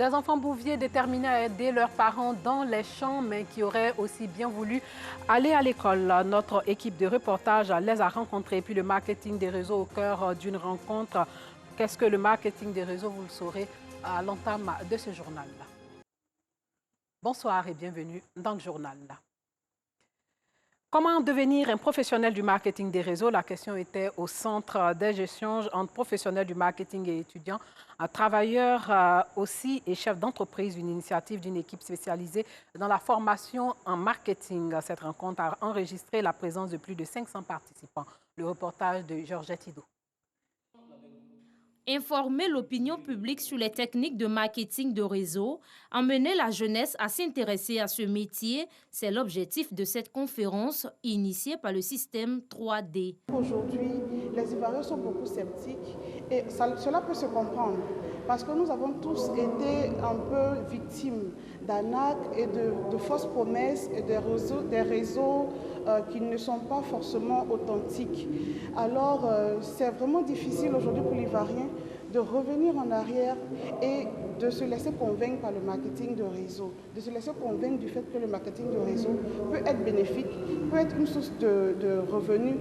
Des enfants bouviers déterminés à aider leurs parents dans les champs, mais qui auraient aussi bien voulu aller à l'école. Notre équipe de reportage les a rencontrés. Puis le marketing des réseaux au cœur d'une rencontre. Qu'est-ce que le marketing des réseaux? Vous le saurez à l'entame de ce journal-là. Bonsoir et bienvenue dans le journal. Comment devenir un professionnel du marketing des réseaux? La question était au centre des échanges entre professionnels du marketing et étudiants, travailleurs aussi et chefs d'entreprise, une initiative d'une équipe spécialisée dans la formation en marketing. Cette rencontre a enregistré la présence de plus de 500 participants. Le reportage de Georgette Hidou. Informer l'opinion publique sur les techniques de marketing de réseau, emmener la jeunesse à s'intéresser à ce métier, c'est l'objectif de cette conférence initiée par le système 3D. Aujourd'hui, les Ivoiriens sont beaucoup sceptiques et cela peut se comprendre parce que nous avons tous été un peu victimes d'arnaques et de fausses promesses et des réseaux qui ne sont pas forcément authentiques. Alors, c'est vraiment difficile aujourd'hui pour l'Ivoirien de revenir en arrière et de se laisser convaincre par le marketing de réseau, de se laisser convaincre du fait que le marketing de réseau peut être bénéfique, peut être une source de revenus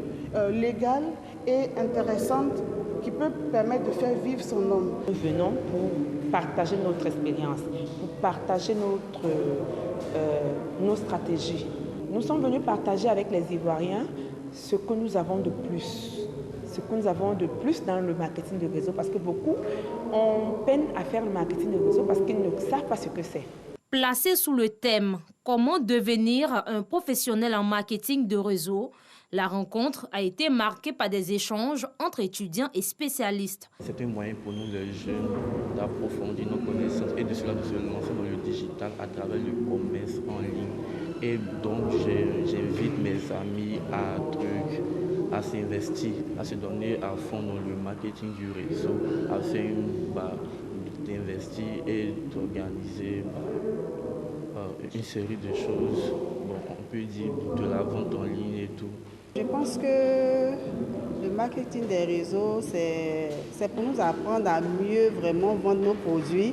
légale et intéressante qui peut permettre de faire vivre son homme. Nous venons pour partager notre expérience, pour partager nos stratégies. Nous sommes venus partager avec les Ivoiriens ce que nous avons de plus. Ce que nous avons de plus dans le marketing de réseau, parce que beaucoup ont peine à faire le marketing de réseau parce qu'ils ne savent pas ce que c'est. Placé sous le thème « Comment devenir un professionnel en marketing de réseau », la rencontre a été marquée par des échanges entre étudiants et spécialistes. C'est un moyen pour nous, les jeunes, d'approfondir nos connaissances et de se lancer dans le digital à travers le commerce en ligne. Et donc, j'invite mes amis à s'investir, à se donner à fond dans le marketing du réseau, afin d'investir et d'organiser une série de choses. Bon, on peut dire de la vente en ligne et tout. Je pense que le marketing des réseaux, c'est pour nous apprendre à mieux vraiment vendre nos produits.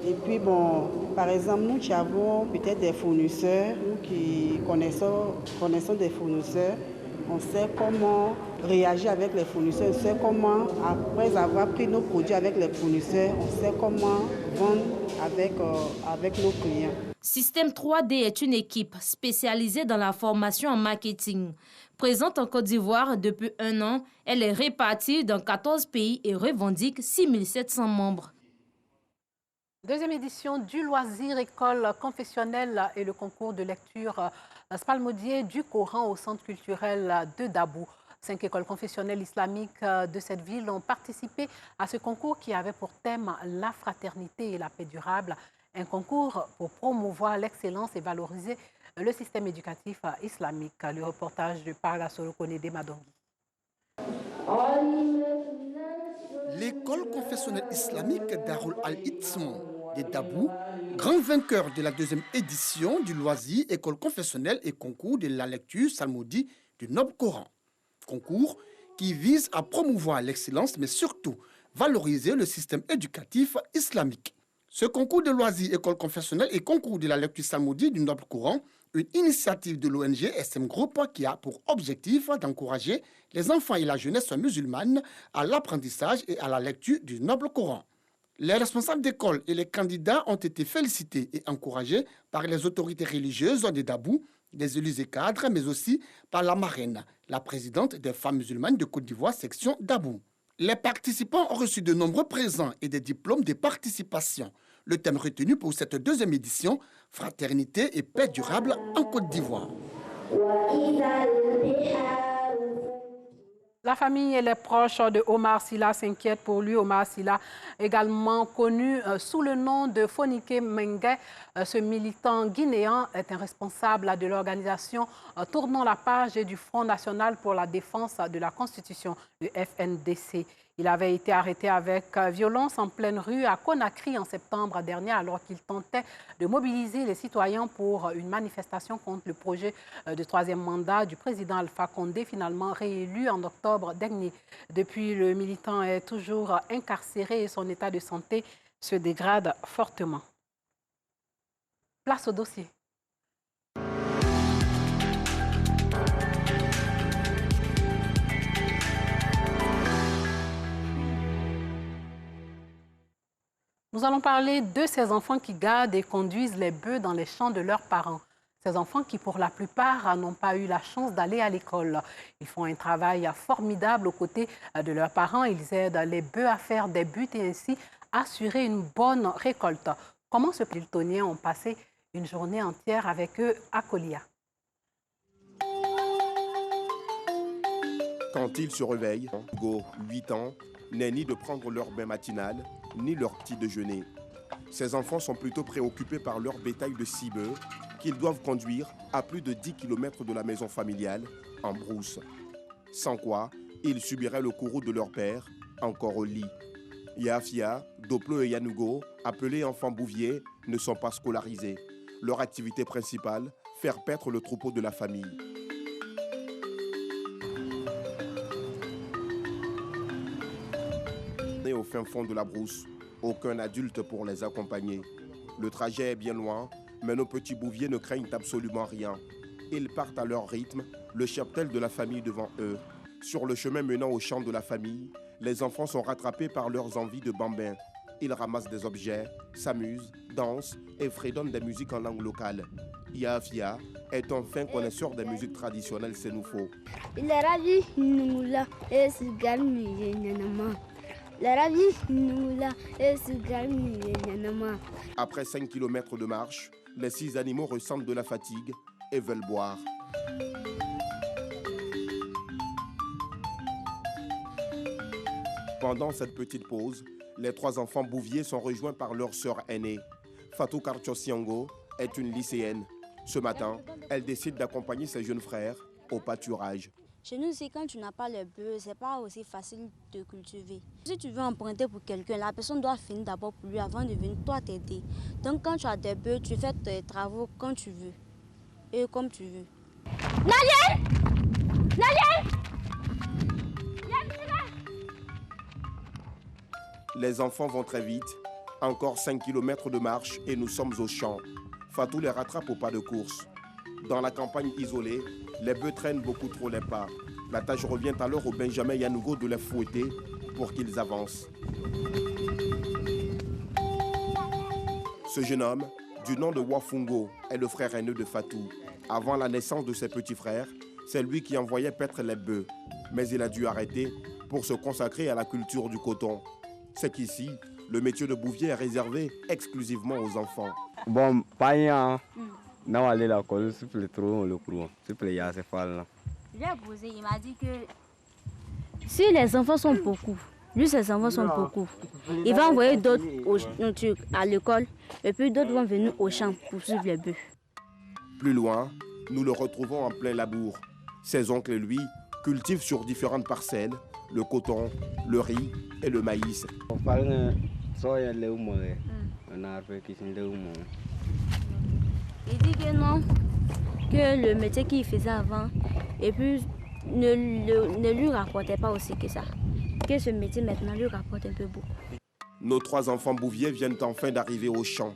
Et puis bon, par exemple, nous qui avons peut-être des fournisseurs, nous qui connaissons des fournisseurs, on sait comment réagir avec les fournisseurs, on sait comment, après avoir pris nos produits avec les fournisseurs, on sait comment vendre avec nos clients. Système 3D est une équipe spécialisée dans la formation en marketing. Présente en Côte d'Ivoire depuis 1 an, elle est répartie dans 14 pays et revendique 6700 membres. Deuxième édition du loisir école confessionnelle et le concours de lecture spalmodier du Coran au centre culturel de Dabou. 5 écoles confessionnelles islamiques de cette ville ont participé à ce concours qui avait pour thème la fraternité et la paix durable. Un concours pour promouvoir l'excellence et valoriser le système éducatif islamique. Le reportage de Parla Sorokone de Madongui. L'école confessionnelle islamique Darul Al-Itsm de Dabou, grand vainqueur de la deuxième édition du loisir école confessionnelle et concours de la lecture salmodie du Noble Coran. Concours qui vise à promouvoir l'excellence mais surtout valoriser le système éducatif islamique. Ce concours de loisirs école confessionnelle et concours de la lecture salmodie du Noble Coran, une initiative de l'ONG SM Group qui a pour objectif d'encourager les enfants et la jeunesse musulmane à l'apprentissage et à la lecture du Noble Coran. Les responsables d'école et les candidats ont été félicités et encouragés par les autorités religieuses de Dabou, les élus et cadres, mais aussi par la marraine, la présidente des femmes musulmanes de Côte d'Ivoire, section Dabou. Les participants ont reçu de nombreux présents et des diplômes de participation. Le thème retenu pour cette deuxième édition, fraternité et paix durable en Côte d'Ivoire. La famille et les proches de Omar Silla s'inquiètent pour lui. Omar Silla, également connu sous le nom de Fonike Mengue, ce militant guinéen est un responsable de l'organisation Tournons la page du Front national pour la défense de la Constitution, le FNDC. Il avait été arrêté avec violence en pleine rue à Conakry en septembre dernier alors qu'il tentait de mobiliser les citoyens pour une manifestation contre le projet de troisième mandat du président Alpha Condé, finalement réélu en octobre dernier. Depuis, le militant est toujours incarcéré et son état de santé se dégrade fortement. Place au dossier. Nous allons parler de ces enfants qui gardent et conduisent les bœufs dans les champs de leurs parents. Ces enfants qui, pour la plupart, n'ont pas eu la chance d'aller à l'école. Ils font un travail formidable aux côtés de leurs parents. Ils aident les bœufs à faire des buts et ainsi assurer une bonne récolte. Comment ces Piltoniens ont passé une journée entière avec eux à Kolia? Quand ils se réveillent, Hugo, 8 ans, n'est ni de prendre leur bain matinal, ni leur petit déjeuner. Ces enfants sont plutôt préoccupés par leur bétail de 6 bœufs qu'ils doivent conduire à plus de 10 km de la maison familiale, en brousse. Sans quoi, ils subiraient le courroux de leur père, encore au lit. Yafia, Doplo et Yanugo, appelés enfants bouviers, ne sont pas scolarisés. Leur activité principale, faire paître le troupeau de la famille. Au fin fond de la brousse, aucun adulte pour les accompagner. Le trajet est bien loin, mais nos petits bouviers ne craignent absolument rien. Ils partent à leur rythme, le cheptel de la famille devant eux. Sur le chemin menant au champ de la famille, les enfants sont rattrapés par leurs envies de bambins. Ils ramassent des objets, s'amusent, dansent et fredonnent des musiques en langue locale. Yafia est un fin connaisseur des musiques traditionnelles sénoufo. Après 5 km de marche, les 6 animaux ressentent de la fatigue et veulent boire. Pendant cette petite pause, les 3 enfants bouviers sont rejoints par leur sœur aînée. Fatou Karchosiango est une lycéenne. Ce matin, elle décide d'accompagner ses jeunes frères au pâturage. Chez nous, c'est quand tu n'as pas les bœufs, c'est pas aussi facile de cultiver. Si tu veux emprunter pour quelqu'un, la personne doit finir d'abord pour lui avant de venir toi t'aider. Donc quand tu as des bœufs, tu fais tes travaux quand tu veux et comme tu veux. Les enfants vont très vite. Encore 5 km de marche et nous sommes au champ. Fatou les rattrape au pas de course. Dans la campagne isolée, les bœufs traînent beaucoup trop les pas. La tâche revient alors au Benjamin Yanugo de les fouetter pour qu'ils avancent. Ce jeune homme, du nom de Wafungo, est le frère aîné de Fatou. Avant la naissance de ses petits frères, c'est lui qui envoyait paître les bœufs. Mais il a dû arrêter pour se consacrer à la culture du coton. C'est qu'ici, le métier de bouvier est réservé exclusivement aux enfants. Bon, pas rien. Non, aller à l'école, s'il plaît, trop le courant. S'il plaît, il y a ces falles-là. Je l'ai posé, il m'a dit que si les enfants sont beaucoup, lui ses enfants sont beaucoup, il va envoyer d'autres à l'école et puis d'autres vont venir au champ pour suivre les bœufs. Plus loin, nous le retrouvons en plein labour. Ses oncles, lui, cultivent sur différentes parcelles le coton, le riz et le maïs. Il dit que non, que le métier qu'il faisait avant et puis ne lui rapportait pas aussi que ça. Que ce métier maintenant lui rapporte un peu beaucoup. Nos 3 enfants bouviers viennent enfin d'arriver au champ.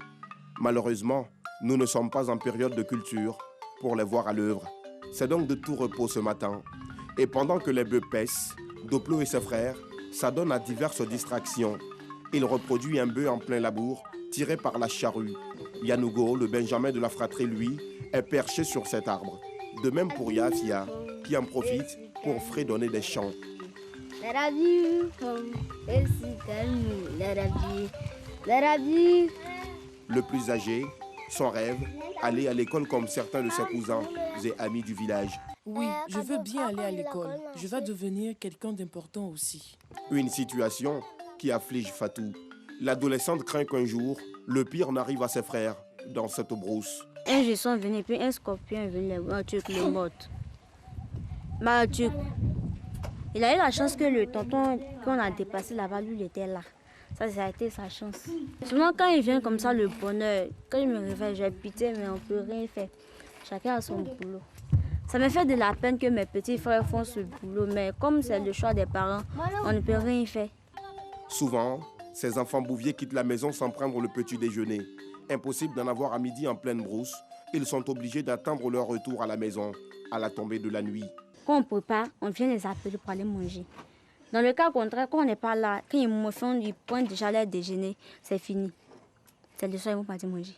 Malheureusement, nous ne sommes pas en période de culture pour les voir à l'œuvre. C'est donc de tout repos ce matin. Et pendant que les bœufs paissent, Doplo et ses frères s'adonnent à diverses distractions. Il reproduit un bœuf en plein labour, tiré par la charrue. Yanugo, le Benjamin de la fratrie, lui, est perché sur cet arbre. De même pour Yafia, qui en profite pour fredonner des chants. Le plus âgé, son rêve, aller à l'école comme certains de ses cousins et amis du village. Oui, je veux bien aller à l'école. Je vais devenir quelqu'un d'important aussi. Une situation qui afflige Fatou. L'adolescente craint qu'un jour, le pire n'arrive à ses frères dans cette brousse. Un jour, ils sont venus, puis un scorpion est venu le mort. Il a eu la chance que le tonton qu'on a dépassé là-bas, lui, il était là. Ça a été sa chance. Souvent, quand il vient comme ça, le bonheur, quand il me réveille, j'ai pitié, mais on ne peut rien faire. Chacun a son boulot. Ça me fait de la peine que mes petits frères font ce boulot, mais comme c'est le choix des parents, on ne peut rien faire. Souvent, Ces enfants bouviers quittent la maison sans prendre le petit déjeuner. Impossible d'en avoir à midi en pleine brousse. Ils sont obligés d'attendre leur retour à la maison à la tombée de la nuit. Quand on prépare, on vient les appeler pour aller manger. Dans le cas contraire, quand on n'est pas là, quand ils me font, ils prennent déjà leur déjeuner, c'est fini. C'est le soir, ils vont partir manger.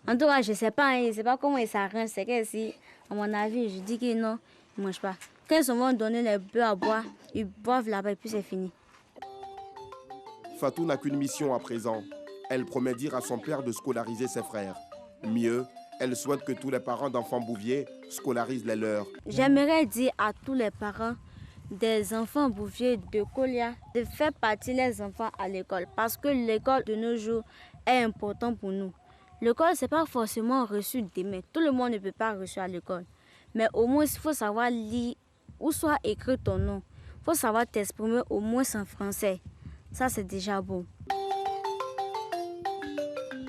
En tout cas, je ne sais pas, je ne sais pas comment ils s'arrangent. C'est que si, à mon avis, je dis que non, ils ne mangent pas. Quand ils se vont donner les bœufs à boire, ils boivent là-bas et puis c'est fini. Fatou n'a qu'une mission à présent. Elle promet dire à son père de scolariser ses frères. Mieux, elle souhaite que tous les parents d'enfants bouviers scolarisent les leurs. J'aimerais dire à tous les parents des enfants bouviers de Kolia de faire partir les enfants à l'école. Parce que l'école de nos jours est importante pour nous. L'école, ce n'est pas forcément reçu demain. Tout le monde ne peut pas reçu à l'école. Mais au moins, il faut savoir lire ou soit écrire ton nom. Il faut savoir t'exprimer au moins en français. Ça, c'est déjà bon.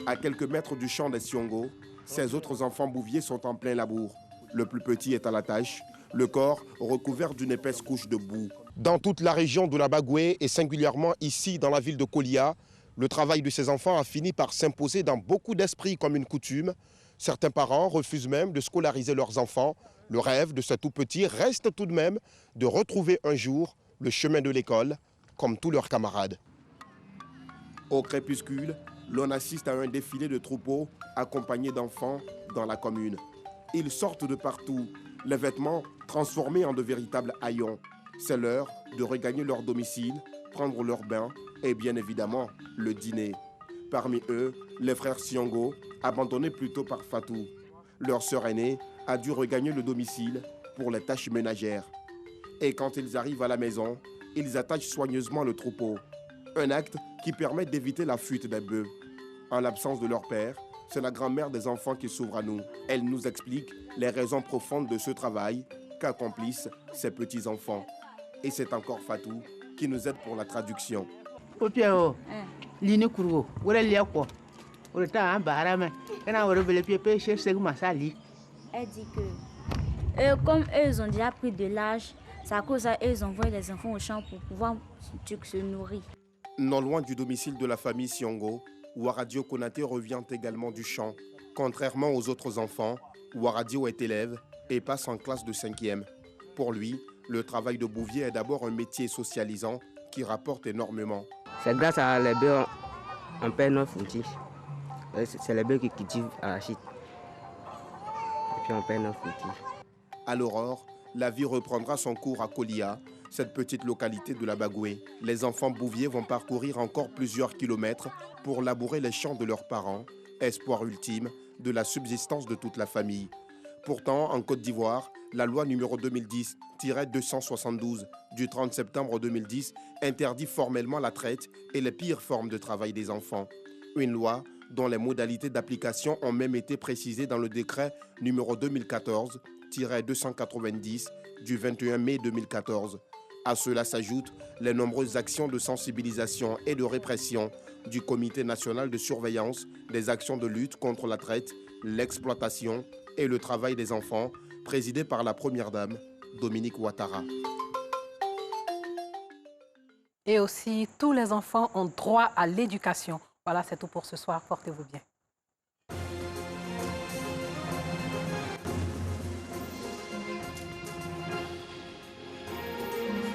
À quelques mètres du champ des Siongo, ces autres enfants bouviers sont en plein labour. Le plus petit est à la tâche, le corps recouvert d'une épaisse couche de boue. Dans toute la région de la Bagoué et singulièrement ici dans la ville de Kolia, le travail de ces enfants a fini par s'imposer dans beaucoup d'esprits comme une coutume. Certains parents refusent même de scolariser leurs enfants. Le rêve de ces tout-petits reste tout de même de retrouver un jour le chemin de l'école, comme tous leurs camarades. Au crépuscule, l'on assiste à un défilé de troupeaux accompagnés d'enfants dans la commune. Ils sortent de partout, les vêtements transformés en de véritables haillons. C'est l'heure de regagner leur domicile, prendre leur bain et bien évidemment le dîner. Parmi eux, les frères Siongo, abandonnés plus tôt par Fatou. Leur sœur aînée a dû regagner le domicile pour les tâches ménagères. Et quand ils arrivent à la maison, ils attachent soigneusement le troupeau. Un acte qui permet d'éviter la fuite des bœufs. En l'absence de leur père, c'est la grand-mère des enfants qui s'ouvre à nous. Elle nous explique les raisons profondes de ce travail qu'accomplissent ces petits-enfants. Et c'est encore Fatou qui nous aide pour la traduction. Elle dit que comme eux ont déjà pris de l'âge, c'est à cause d'eux envoient les enfants au champ pour pouvoir se nourrir. Non loin du domicile de la famille Siongo, Waradio Konaté revient également du champ. Contrairement aux autres enfants, Waradio est élève et passe en classe de 5e. Pour lui, le travail de bouvier est d'abord un métier socialisant qui rapporte énormément. C'est grâce à les bœufs on paie notre fourtis. C'est les bœufs qui cultivent à la chite. Et puis on paie notre fourtis. À l'aurore, la vie reprendra son cours à Kolia, cette petite localité de la Bagoué. Les enfants bouviers vont parcourir encore plusieurs kilomètres pour labourer les champs de leurs parents, espoir ultime de la subsistance de toute la famille. Pourtant, en Côte d'Ivoire, la loi numéro 2010-272 du 30 septembre 2010 interdit formellement la traite et les pires formes de travail des enfants. Une loi dont les modalités d'application ont même été précisées dans le décret numéro 2014-290 du 21 mai 2014. À cela s'ajoutent les nombreuses actions de sensibilisation et de répression du Comité national de surveillance des actions de lutte contre la traite, l'exploitation et le travail des enfants, présidé par la Première Dame, Dominique Ouattara. Et aussi, tous les enfants ont droit à l'éducation. Voilà, c'est tout pour ce soir. Portez-vous bien.